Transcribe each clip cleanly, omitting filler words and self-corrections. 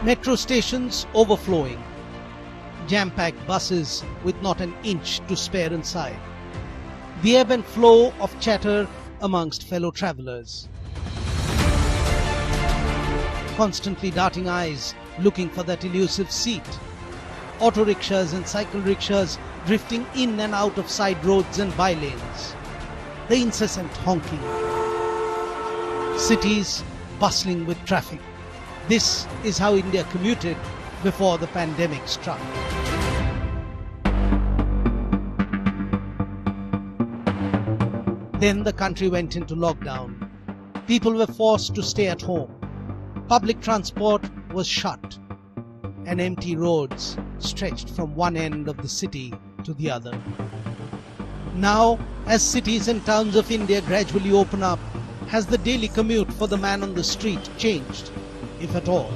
Metro stations overflowing. Jam-packed buses with not an inch to spare inside. The ebb and flow of chatter amongst fellow travellers. Constantly darting eyes looking for that elusive seat. Auto rickshaws and cycle rickshaws drifting in and out of side roads and by lanes. The incessant honking. Cities bustling with traffic. This is how India commuted before the pandemic struck. Then the country went into lockdown. People were forced to stay at home. Public transport was shut, and empty roads stretched from one end of the city to the other. Now, as cities and towns of India gradually open up, has the daily commute for the man on the street changed, if at all?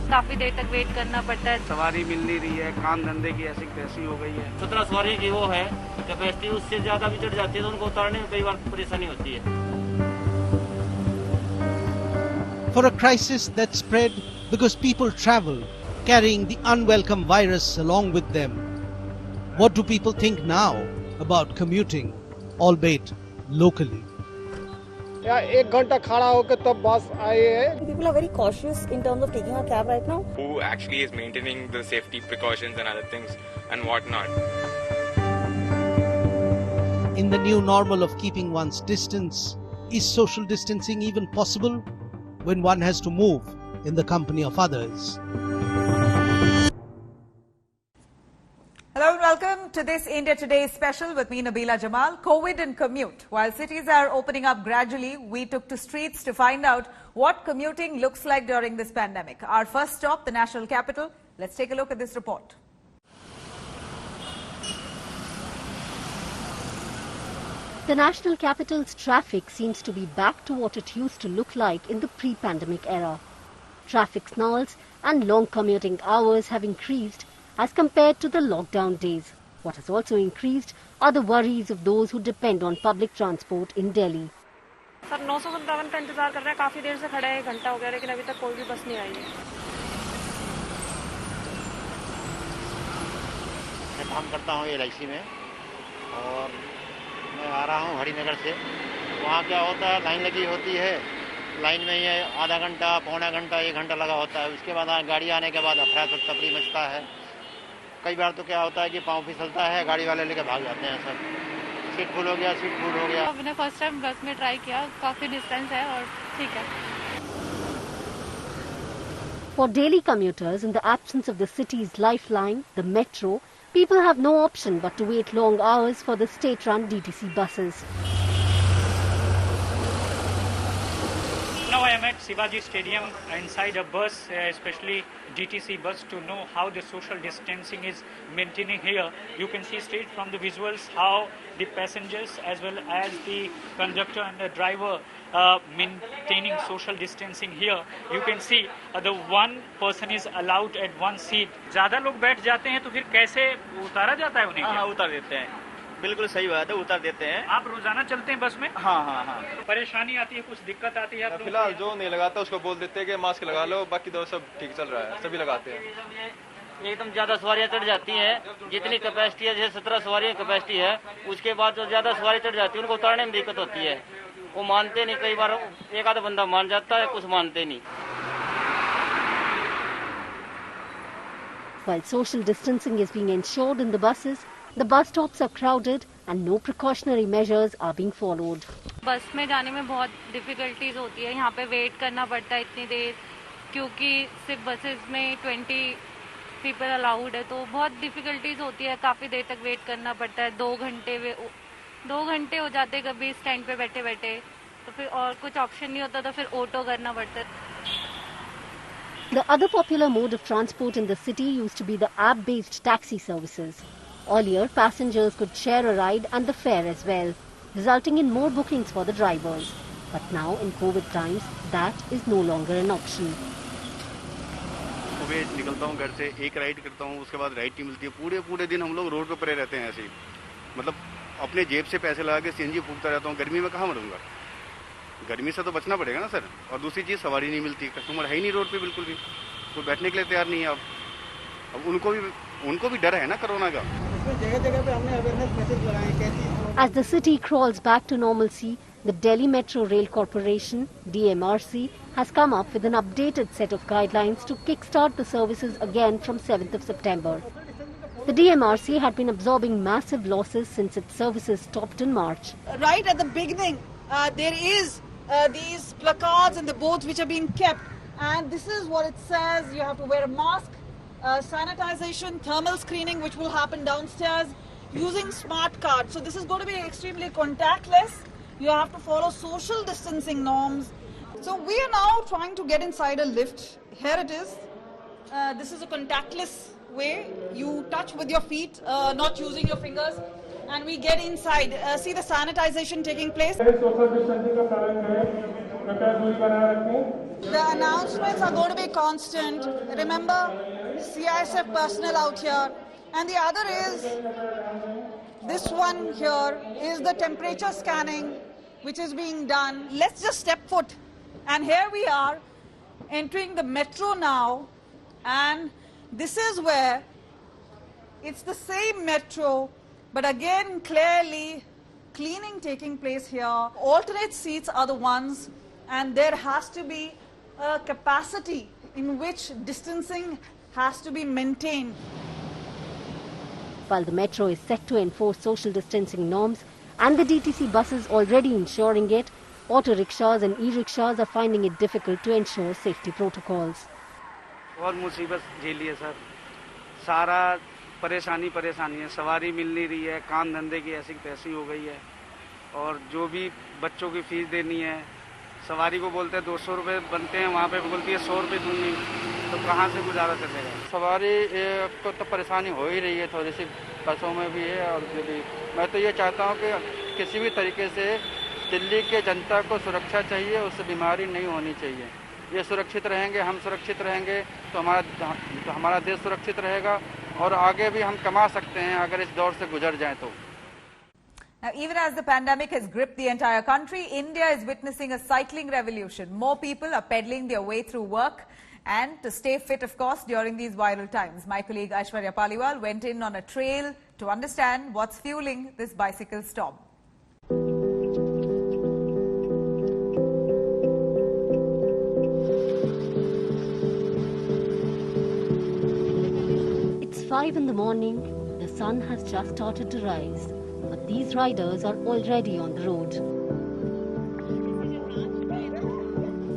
काफी देर तक wait करना पड़ता है, सवारी मिल नहीं रही है, काम धंधे की ऐसी तैसी हो गई है। 17 सवारी की वो है कैपेसिटी, उससे ज्यादा भी चढ़ जाती है तो उनको उतारने में कई बार परेशानी होती है। For a crisis that spread because people travel, carrying the unwelcome virus along with them, what do people think now about commuting, albeit locally? या 1 घंटा खड़ा होकर तब बस आए हैं। People are very cautious in terms of taking a cab right now. Who actually is maintaining the safety precautions and other things and whatnot. In the new normal of keeping one's distance, is social distancing even possible when one has to move in the company of others? Hello and welcome to this India Today special with me, Nabila Jamal. COVID and commute. While cities are opening up gradually, we took to streets to find out what commuting looks like during this pandemic. Our first stop, the national capital. Let's take a look at this report. The national capital's traffic seems to be back to what it used to look like in the pre-pandemic era. Traffic snarls and long commuting hours have increased as compared to the lockdown days. What has also increased are the worries of those who depend on public transport in Delhi. Sir 957 का इंतजार कर रहे हैं, काफी देर से खड़े हैं, 1 घंटा हो गया, लेकिन अभी तक कोई भी बस नहीं आई है। मैं काम करता हूँ LIC में और मैं आ रहा हूँ हरिनगर से। वहाँ क्या होता है, लाइन लगी होती है, लाइन में ये आधा घंटा, पौना घंटा, 1 घंटा लगा होता है। उसके बाद गाड़ी आने के बाद अफरा तफरी मचता है। कई बार तो क्या होता है कि पाँव फिसलता है, गाड़ी वाले लेके भाग जाते हैं सब। सीट फुल हो गया, सीट फुल हो गया। मैंने फर्स्ट टाइम बस में ट्राई किया, काफी डिस्टेंस है और ठीक है। For daily commuters, in the absence of the city's lifeline, the metro, people have no option but to wait long hours for the state-run DTC buses. Now I am at Shivaji Stadium inside a bus, especially DTC bus, to know how the social distancing is maintaining here. You can see straight from the visuals how the passengers as well as the conductor and the driver maintaining social distancing here. You can see the one person is allowed at one seat. ज़्यादा लोग बैठ जाते हैं तो फिर कैसे उतारा जाता है उन्हें? हाँ, उतार देते हैं। बिल्कुल सही बात है, उतार देते हैं। आप रोजाना चलते हैं बस में? हाँ। परेशानी आती है, कुछ दिक्कत आती है? फिलहाल जो नहीं लगाता उसको बोल देते हैं कि मास्क लगा लो, बाकी तो सब ठीक चल रहा है, सभी लगाते हैं। एकदम ज्यादा सवारियां चढ़ जाती हैं, जितनी कैपेसिटी है, जैसे 17 सवारी कैपेसिटी है, उसके बाद जो ज्यादा सवारी चढ़ जाती है उनको उतारने में दिक्कत होती है। वो मानते नहीं, कई बार एक आधा बंदा मान जाता है, कुछ मानते नहीं। While social distancing is being ensured in the buses, the bus stops are crowded and no precautionary measures are being followed. बस में जाने में बहुत डिफिकल्टीज होती है, यहाँ पे वेट करना पड़ता है इतनी देर, क्योंकि सिर्फ बसेस में 20 पीपल अलाउड है, तो बहुत डिफिकल्टीज होती है, काफी देर तक वेट करना पड़ता है। 2 घंटे हो जाते कभी स्टैंड पे बैठे बैठे, तो फिर और कुछ ऑप्शन नहीं होता, तो फिर ऑटो करना पड़ता है। The other popular mode of transport in the city used to be the app-based taxi services. Earlier, passengers could share a ride and the fare as well, resulting in more bookings for the drivers. But now, in COVID times, that is no longer an option. सुबह निकलता हूँ घर से, एक ride करता हूँ, उसके बाद राइड नहीं मिलती है। पूरे दिन हम लोग रोड पे पड़े रहते हैं ऐसे ही। मतलब अपने जेब से पैसे लगा के सीएनजी फूकता रहता हूँ। गर्मी में कहाँ मरूंगा? गर्मी से तो बचना पड़ेगा ना सर। और दूसरी चीज़, सवारी नहीं मिलती, कस्टमर है ही नहीं रोड पे बिल्कुल भी। कोई बैठने के लिए तैयार नहीं है। अब उनको भी डर है ना कोरोना का। जगह-जगह पे हमने अवेयरनेस मैसेज लगाए हैं कैसी। As the city crawls back to normalcy, the Delhi Metro Rail Corporation, DMRC, has come up with an updated set of guidelines to kickstart the services again from 7th of September. The DMRC had been absorbing massive losses since its services stopped in March. Right at the beginning, there is these placards and the boards which are being kept, and this is what it says: you have to wear a mask, sanitization, thermal screening, which will happen downstairs, using smart cards. So this is going to be extremely contactless. You have to follow social distancing norms. So we are now trying to get inside a lift. Here it is. This is a contactless way. You touch with your feet, not using your fingers, and we get inside. See the sanitization taking place. The announcements are going to be constant. Remember, CISF personnel out here. And the other is, this one here is the temperature scanning which is being done. Let's just step foot. And here we are entering the metro now. And this is where it's the same metro, but again clearly cleaning taking place here. Alternate seats are the ones, and there has to be a capacity in which distancing has to be maintained. While the metro is set to enforce social distancing norms and the DTC buses already ensuring it, auto rickshaws and e-rickshaws are finding it difficult to ensure safety protocols. बहुत मुसीबत झेली है sir, सारा परेशानी है, सवारी मिल नहीं रही है, काम धंधे की ऐसी तैसी हो गई है, और जो भी बच्चों की फीस देनी है, सवारी को बोलते हैं 200 रुपये बनते हैं, वहाँ पे बोलती है 100 रुपये दूंगी, तो कहाँ से गुजारा चलेगा। सवारी को तो परेशानी हो ही रही है, थोड़ी सी बसों में भी है, और जो भी मैं तो ये चाहता हूँ कि किसी भी तरीके से दिल्ली के जनता को सुरक्षा चाहिए, उससे बीमारी नहीं होनी चाहिए। ये सुरक्षित रहेंगे, हम सुरक्षित रहेंगे तो हमारा देश सुरक्षित रहेगा, और आगे भी हम कमा सकते हैं अगर इस दौर से गुजर जाएं तो। Now, even as the pandemic has gripped the entire country, India is witnessing a cycling revolution. More people are pedaling their way through work and to stay fit, of course, during these viral times. My colleague Aishwarya Paliwal went in on a trail to understand what's fueling this bicycle storm. It's 5 in the morning. The sun has just started to rise. But these riders are already on the road,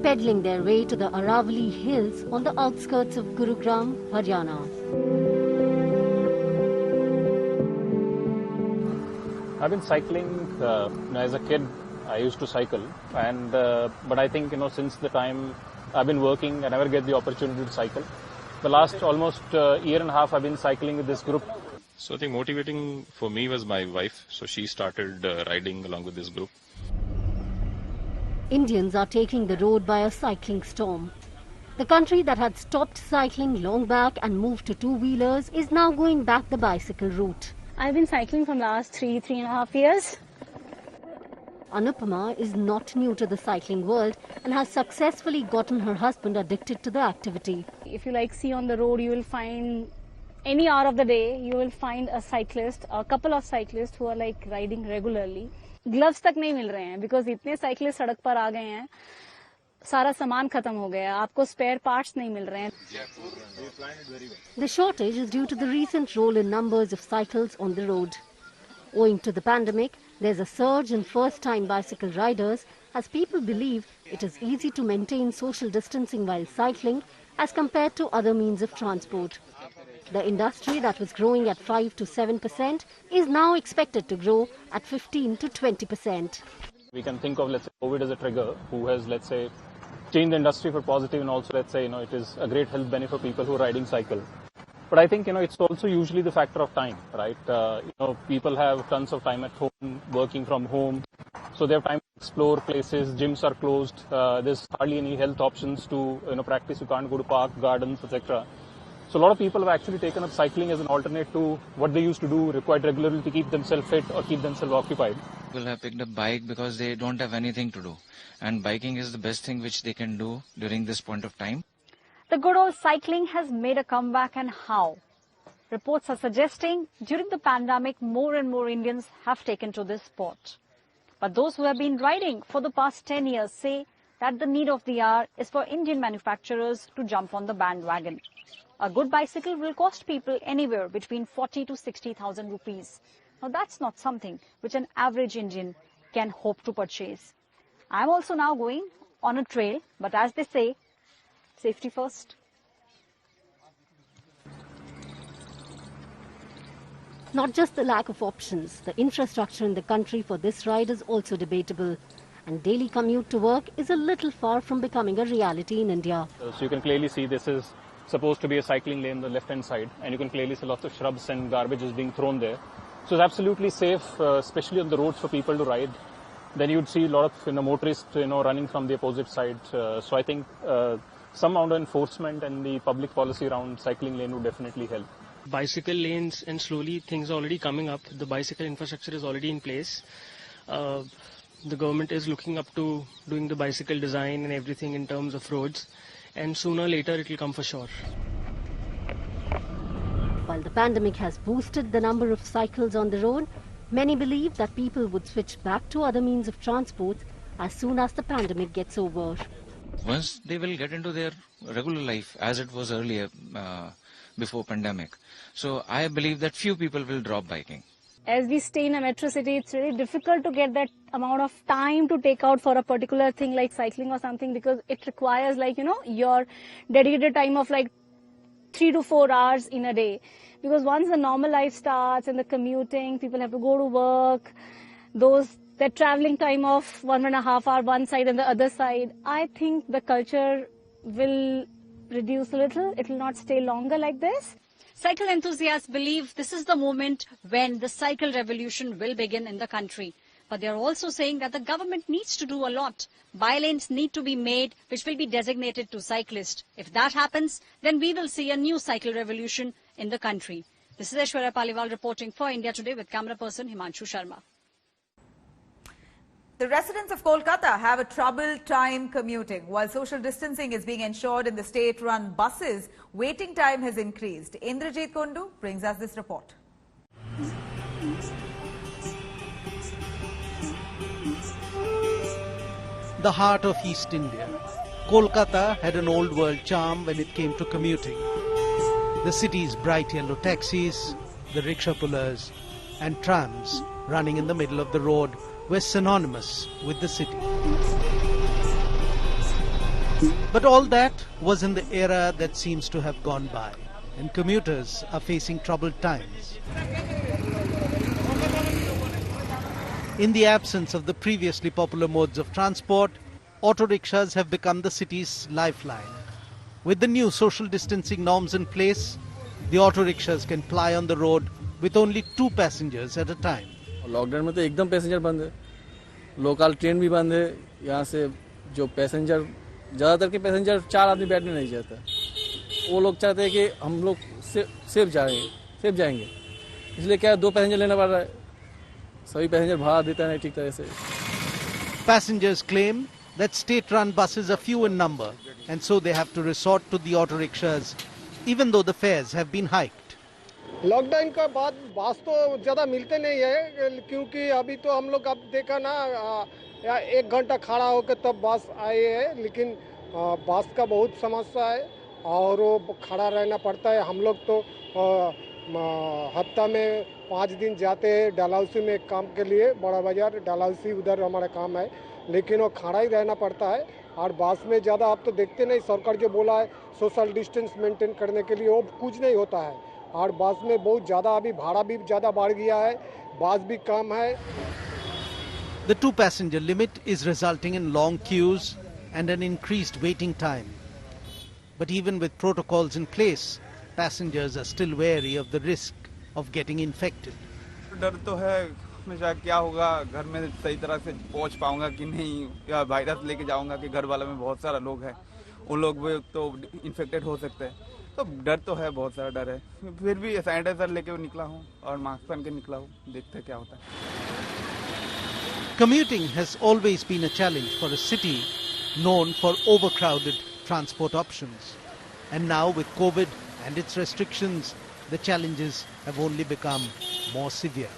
pedaling their way to the Aravalli Hills on the outskirts of Gurugram, Haryana. I've been cycling as a kid. I used to cycle, and but I think since the time I've been working, I never get the opportunity to cycle. The last almost year and a half, I've been cycling with this group. So I think motivating for me was my wife. So she started riding along with this group. Indians are taking the road by a cycling storm. The country that had stopped cycling long back and moved to two-wheelers is now going back the bicycle route. I've been cycling from last 3.5 years. Anupama is not new to the cycling world and has successfully gotten her husband addicted to the activity. If you see on the road, you will find any hour of the day, you will find a cyclist, a couple of cyclists who are riding regularly. Gloves tak nahi mil rahe hain because itne cyclists sadak par aa gaye hain. Sara saman khatam ho gaya, aapko spare parts nahi mil rahe hain. The shortage is due to the recent roll in numbers of cycles on the road. Owing to the pandemic, there's a surge in first-time bicycle riders as people believe it is easy to maintain social distancing while cycling as compared to other means of transport. The industry that was growing at 5 to 7% is now expected to grow at 15 to 20%. We can think of, let's say, COVID as a trigger who has, let's say, changed the industry for positive, and also, let's say, it is a great health benefit for people who are riding cycle. But I think, it's also usually the factor of time, right? People have tons of time at home, working from home, so they have time to explore places, gyms are closed, there's hardly any health options to, practice, you can't go to park, gardens, etc. So a lot of people have actually taken up cycling as an alternate to what they used to do required regularly to keep themselves fit or keep themselves occupied. People have picked up bike because they don't have anything to do. And biking is the best thing which they can do during this point of time. The good old cycling has made a comeback, and how? Reports are suggesting during the pandemic, more and more Indians have taken to this sport. But those who have been riding for the past 10 years say that the need of the hour is for Indian manufacturers to jump on the bandwagon. A good bicycle will cost people anywhere between 40 to 60,000 rupees. Now that's not something which an average Indian can hope to purchase. I'm also now going on a trail, but as they say, safety first. Not just the lack of options, the infrastructure in the country for this ride is also debatable. And daily commute to work is a little far from becoming a reality in India. So you can clearly see this is supposed to be a cycling lane on the left-hand side, and you can clearly see lots of shrubs and garbage is being thrown there. So it's absolutely safe, especially on the roads for people to ride. Then you'd see a lot of motorists running from the opposite side. So I think some amount of enforcement and the public policy around cycling lane would definitely help. Bicycle lanes, and slowly things are already coming up. The bicycle infrastructure is already in place. The government is looking up to doing the bicycle design and everything in terms of roads, and sooner or later it will come for sure. While the pandemic has boosted the number of cycles on the road, many believe that people would switch back to other means of transport as soon as the pandemic gets over. Once they will get into their regular life as it was earlier before pandemic. So I believe that few people will drop biking. As we stay in a metro city, it's really difficult to get that amount of time to take out for a particular thing like cycling or something, because it requires your dedicated time of 3 to 4 hours in a day. Because once the normal life starts and the commuting, people have to go to work, that traveling time of 1.5 hours one side and the other side, I think the culture will reduce a little. It will not stay longer like this. Cycle enthusiasts believe this is the moment when the cycle revolution will begin in the country. But they are also saying that the government needs to do a lot. Bylanes need to be made which will be designated to cyclists. If that happens, then we will see a new cycle revolution in the country. This is Aishwarya Paliwal reporting for India Today with camera person Himanshu Sharma. The residents of Kolkata have a troubled time commuting. While social distancing is being ensured in the state-run buses, waiting time has increased. Indrajit Kundu brings us this report. The heart of East India, Kolkata had an old-world charm when it came to commuting. The city's bright yellow taxis, the rickshaw pullers and trams running in the middle of the road were synonymous with the city. But all that was in the era that seems to have gone by, and commuters are facing troubled times. In the absence of the previously popular modes of transport, auto rickshaws have become the city's lifeline. With the new social distancing norms in place, the auto rickshaws can ply on the road with only 2 passengers at a time. Lockdown में तो एकदम passenger बंद है, local train भी बंद है। यहाँ से जो पैसेंजर, ज़्यादातर के पैसेंजर 4 आदमी बैठने नहीं चाहता। वो लोग चाहते हैं कि हम लोग सेफ जाएंगे, इसलिए क्या 2 पैसेंजर लेना पड़ रहा है। सभी पैसेंजर भाड़ा देता नहीं ठीक तरह से। Passengers claim that state-run buses are few in number, and so they have to resort to the auto rickshaws, even though the fares have been hiked. Lockdown का बाद बस तो ज़्यादा मिलते नहीं है, क्योंकि अभी तो हम लोग अब देखा ना 1 घंटा खड़ा होकर तब बस आए है, लेकिन बस का बहुत समस्या है और वो खड़ा रहना पड़ता है। हम लोग तो हफ्ता में 5 दिन जाते हैं डलहौसी में काम के लिए, बड़ा बाजार डलहौसी उधर हमारा काम है, लेकिन वो खड़ा ही रहना पड़ता है। और बस में ज़्यादा आप तो देखते नहीं, सरकार जो बोला है सोशल डिस्टेंस मेंटेन करने के लिए, वो कुछ नहीं होता है। और बस में बहुत ज़्यादा अभी भाड़ा भी ज़्यादा बढ़ गया है, बस भी कम है। The 2-passenger limit is resulting in long queues and an increased waiting time. But even with protocols in place, passengers are still wary of the risk of getting infected. डर तो है हमेशा, क्या होगा घर में सही तरह से पहुंच पाऊंगा कि नहीं, या वायरस लेके जाऊंगा कि घर वाला में बहुत सारा लोग हैं, उन लोग भी तो इन्फेक्टेड हो सकते हैं। तो डर तो है, बहुत सारा डर है, फिर भी सैनिटाइजर लेके निकला हूँ और मास्क पहन के निकला हूँ, देखते हैं क्या होता है। Commuting has always been a challenge for a city known for overcrowded transport options. And now with COVID and its restrictions, the challenges have only become more severe.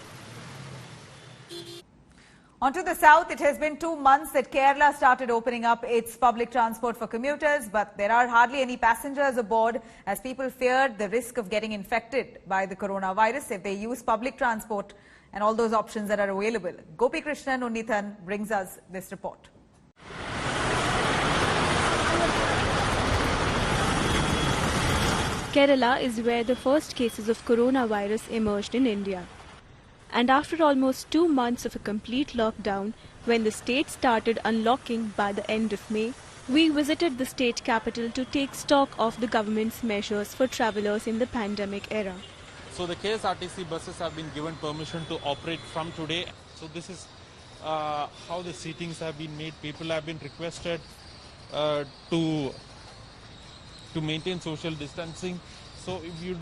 On to the south, it has been 2 months that Kerala started opening up its public transport for commuters, but there are hardly any passengers aboard as people feared the risk of getting infected by the coronavirus if they use public transport and all those options that are available. Gopi Krishnan Unnithan brings us this report. Kerala is where the first cases of coronavirus emerged in India. And after almost 2 months of a complete lockdown, when the state started unlocking by the end of May, we visited the state capital to take stock of the government's measures for travellers in the pandemic era. So the KSRTC buses have been given permission to operate from today. So this is how the seatings have been made. People have been requested to maintain social distancing. So if you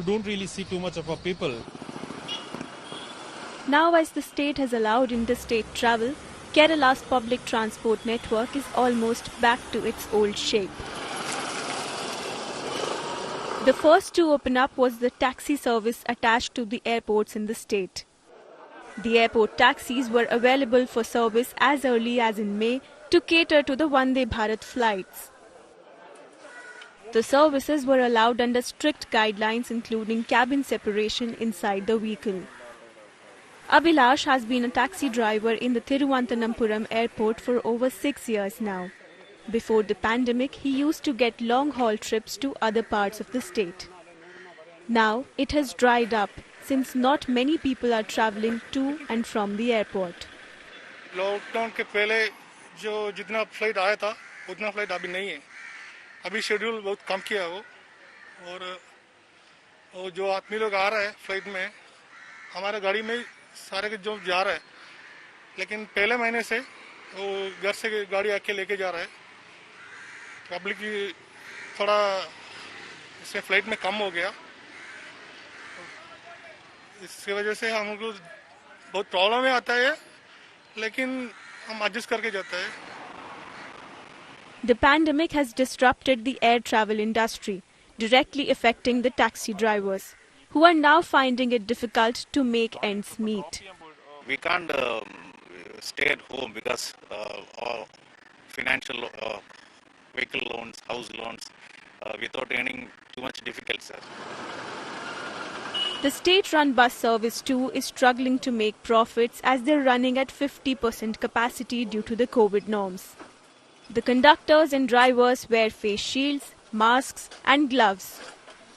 don't really see too much of a people. Now, as the state has allowed interstate travel, Kerala's public transport network is almost back to its old shape. The first to open up was the taxi service attached to the airports in the state. The airport taxis were available for service as early as in May to cater to the Vande Bharat flights. The services were allowed under strict guidelines including cabin separation inside the vehicle. Abhilash has been a taxi driver in the Thiruvananthapuram airport for over 6 years now. Before the pandemic, he used to get long-haul trips to other parts of the state. Now, it has dried up since not many people are travelling to and from the airport. Lockdown के पहले जो जितना flight आया था उतना flight अभी नहीं है. अभी शेड्यूल बहुत कम किया वो और जो आदमी लोग आ रहे हैं फ्लाइट में हमारे गाड़ी में सारे के जो जा रहे हैं लेकिन पहले महीने से वो घर से गाड़ी आके लेके जा रहा है. पब्लिक की थोड़ा इससे फ्लाइट में कम हो गया. इसकी वजह से हमको बहुत प्रॉब्लम आता है लेकिन हम एडजस्ट करके जाते हैं. The pandemic has disrupted the air travel industry, directly affecting the taxi drivers, who are now finding it difficult to make ends meet. We can't stay at home because our financial vehicle loans, house loans, without earning too much difficult, sir. The state-run bus service too is struggling to make profits as they're running at 50% capacity due to the COVID norms. The conductors and drivers wear face shields, masks and gloves.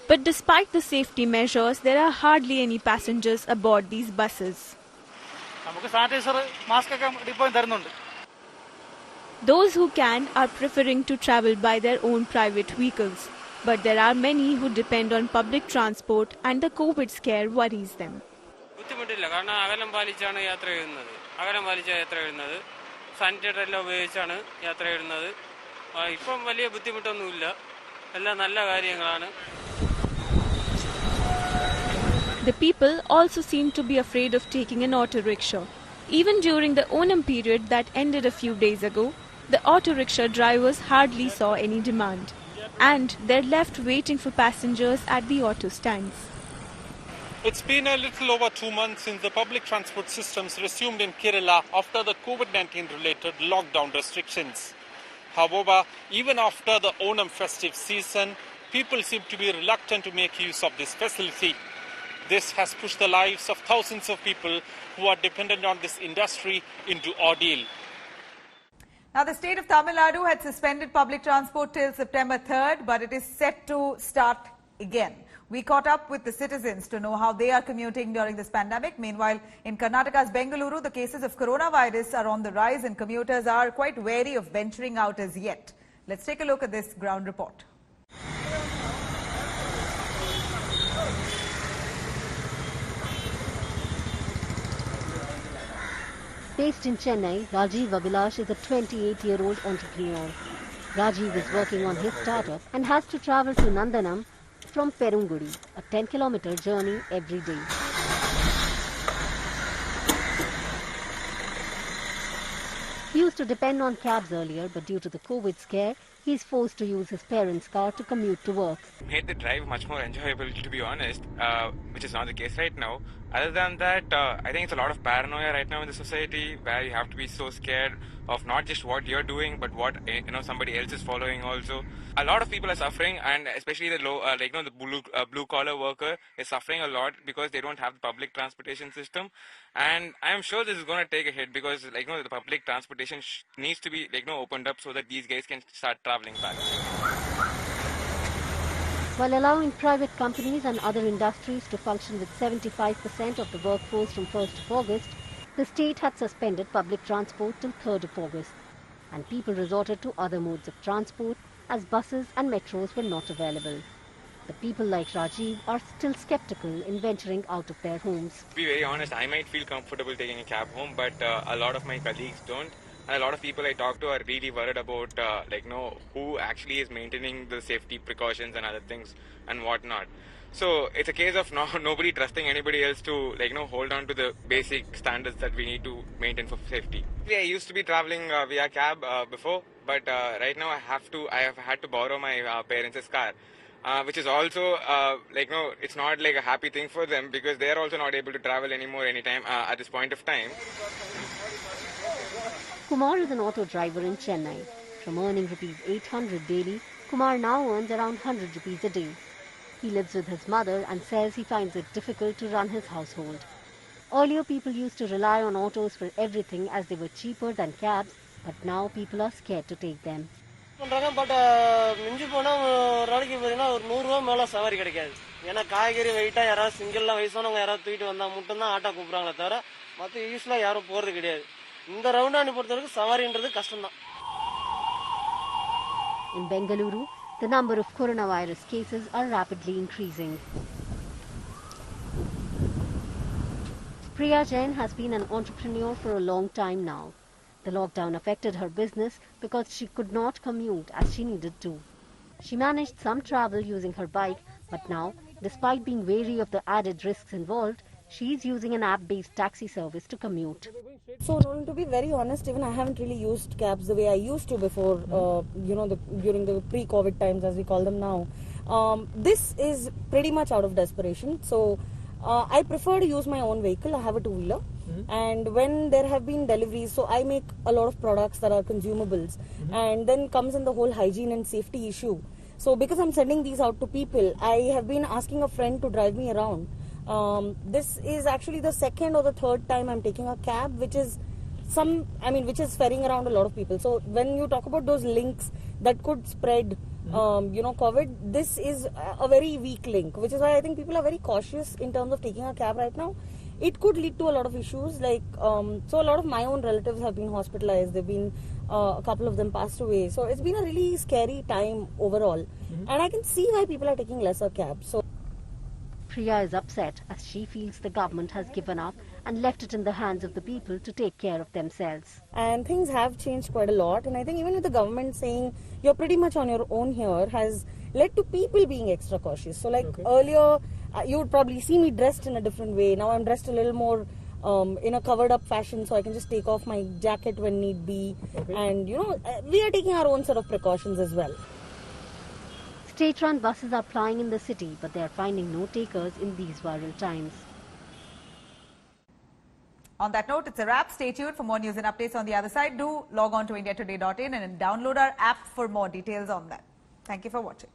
But despite the safety measures, there are hardly any passengers aboard these buses. Those who can are preferring to travel by their own private vehicles. But there are many who depend on public transport and the COVID scare worries them. Sanitiser എല്ലാം ഉപയോഗിച്ചാണ് യാത്ര ചെയ്യുന്നത്. ഇപ്പം വലിയ ബുദ്ധിമുട്ടൊന്നുമില്ല. എല്ലാം നല്ല കാര്യങ്ങളാണ്. The people also seem to be afraid of taking an auto rickshaw. Even during the Onam period that ended a few days ago, the auto rickshaw drivers hardly saw any demand. And they're left waiting for passengers at the auto stands. It's been a little over 2 months since the public transport systems resumed in Kerala after the COVID-19 related lockdown restrictions. However, even after the Onam festive season, people seem to be reluctant to make use of this facility. This has pushed the lives of thousands of people who are dependent on this industry into ordeal. Now, the state of Tamil Nadu had suspended public transport till September 3rd, but it is set to start again. We caught up with the citizens to know how they are commuting during this pandemic. Meanwhile, in Karnataka's Bengaluru, the cases of coronavirus are on the rise and commuters are quite wary of venturing out as yet. Let's take a look at this ground report. Based in Chennai, Rajiv Abhilash is a 28-year-old entrepreneur. Rajiv is working on his startup and has to travel to Nandanam from Perungudi, a 10-kilometer journey every day. He used to depend on cabs earlier, but due to the COVID scare, He's forced to use his parents' car to commute to work. Made the drive much more enjoyable, to be honest, which is not the case right now. Other than that, I think it's a lot of paranoia right now in the society, where you have to be so scared of not just what you're doing, but what somebody else is following also. A lot of people are suffering, and especially the low, the blue collar worker is suffering a lot because they don't have the public transportation system. And I'm sure this is going to take a hit because the public transportation needs to be opened up so that these guys can start traveling back. While allowing private companies and other industries to function with 75% of the workforce from 1st of August, the state had suspended public transport till 3rd of August, and people resorted to other modes of transport as buses and metros were not available. The people like Rajiv are still skeptical in venturing out of their homes. To be very honest, I might feel comfortable taking a cab home, but a lot of my colleagues don't. And a lot of people I talk to are really worried about, who actually is maintaining the safety precautions and other things and whatnot. So it's a case of nobody trusting anybody else to, hold on to the basic standards that we need to maintain for safety. I used to be traveling via cab before, but right now I have had to borrow my parents' car. Which is also, it's not like a happy thing for them because they are also not able to travel anymore anytime at this point of time. Kumar is an auto driver in Chennai. From earning rupees 800 daily, Kumar now earns around 100 rupees a day. He lives with his mother and says he finds it difficult to run his household. Earlier, people used to rely on autos for everything as they were cheaper than cabs, but now people are scared to take them. But மிஞ்சி போனால் ஒரு நாளைக்கு பார்த்தீங்கன்னா ஒரு 100 ரூபா மேலே சவாரி கிடைக்காது. ஏன்னா காய்கறி வெயிட்டாக யாராவது சிங்கிள்லாம் வயசானவங்க யாராவது தூக்கிட்டு வந்தால் மட்டும்தான் ஆட்டோ கூப்பிட்றாங்களே தவிர மற்ற யூஸ்லாம் யாரும் போகிறது கிடையாது. இந்த ரவுண்டானி பொறுத்தவரைக்கும் சவாரின்றது கஷ்டம்தான். In Bengaluru, the number of coronavirus cases are rapidly increasing. Priya Jain has been an entrepreneur for a long time now. The lockdown affected her business because she could not commute as she needed to. She managed some travel using her bike, but now, despite being wary of the added risks involved, she is using an app-based taxi service to commute. So, to be very honest, even I haven't really used cabs the way I used to before, during the pre-COVID times, as we call them now. This is pretty much out of desperation. So, I prefer to use my own vehicle. I have a two-wheeler. And when there have been deliveries, so I make a lot of products that are consumables, and then comes in the whole hygiene and safety issue. So because I'm sending these out to people, I have been asking a friend to drive me around. This is actually the second or the third time I'm taking a cab, which is ferrying around a lot of people. So when you talk about those links that could spread, COVID, this is a very weak link, which is why I think people are very cautious in terms of taking a cab right now. It could lead to a lot of issues, so a lot of my own relatives have been hospitalized. They've been, a couple of them passed away. So it's been a really scary time overall. And I can see why people are taking lesser cabs. So Priya is upset as she feels the government has given up and left it in the hands of the people to take care of themselves. And things have changed quite a lot. And I think even with the government saying you're pretty much on your own here has led to people being extra cautious. So earlier, you would probably see me dressed in a different way. Now I'm dressed a little more in a covered up fashion, so I can just take off my jacket when need be. And we are taking our own set of precautions as well. State-run buses are plying in the city, but they are finding no takers in these viral times. On that note, it's a wrap. Stay tuned for more news and updates on the other side. Do log on to indiatoday.in and download our app for more details on that. Thank you for watching.